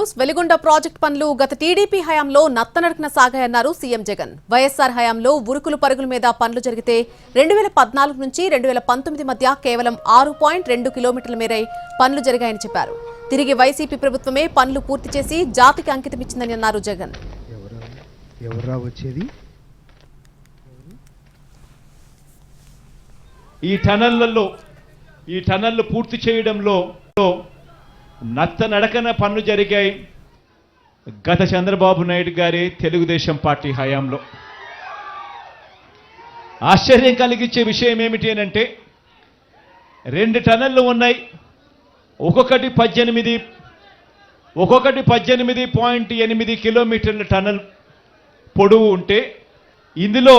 News. Veligonda project పనులు గత TDP హయాంలో నత్తనడకన సాగాయన్నారు సీఎం జగన్. వైఎస్ఆర్ హయాంలో ఉరుకులు పరుగుల మీద పనులు జరిగితే 2014 నుంచి 2019 మధ్య కేవలం 6.2 కిలోమీటర్ల మేర పనులు జరిగాయని చెప్పారు. తిరిగి వైసీపీ ప్రభుత్వమే పనులు పూర్తి చేసి జాతికి అంకితమిచ్చిందని అన్నారు జగన్. ఈ టనల్లు పూర్తి చేయడంలో నత్తనడకన పనులు జరిగాయి గత చంద్రబాబు నాయుడు గారి తెలుగుదేశం పార్టీ హయాంలో. ఆశ్చర్యం కలిగించే విషయం ఏమిటి అంటే 2 టనల్లు ఉన్నాయి. ఒక్కొక్కటి 18.8 కిలోమీటర్ల టనల్ పొడవు ఉంటే ఇందులో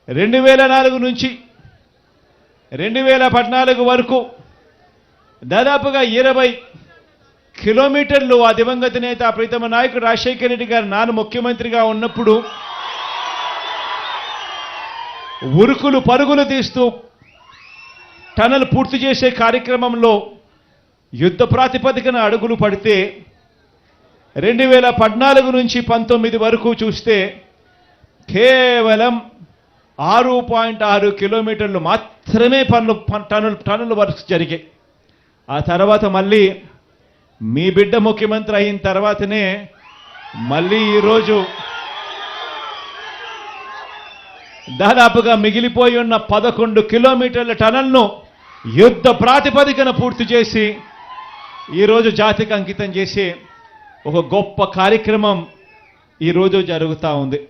2004 నుంచి 2014 వరకు దాదాపుగా 20 కిలోమీటర్లు ఆ దివంగత నేత ప్రీతమ నాయకుడు రాజశేఖర రెడ్డి గారు నాన్న ముఖ్యమంత్రిగా ఉన్నప్పుడు ఉరుకులు పరుగులు తీస్తూ టనల్ పూర్తి చేసే కార్యక్రమంలో యుద్ధ ప్రాతిపదికన అడుగులు పడితే 2014 నుంచి 19 వరకు చూస్తే కేవలం 6.6 కిలోమీటర్లు మాత్రమే టనల్ వర్క్స్ జరిగాయి. ఆ తర్వాత మళ్ళీ మీ బిడ్డ ముఖ్యమంత్రి అయిన తర్వాతనే మళ్ళీ ఈరోజు దాదాపుగా మిగిలిపోయి ఉన్న 11 కిలోమీటర్ల టనల్ను యుద్ధ ప్రాతిపదికన పూర్తి చేసి ఈరోజు జాతికి అంకితం చేసి ఒక గొప్ప కార్యక్రమం ఈరోజు జరుగుతూ ఉంది.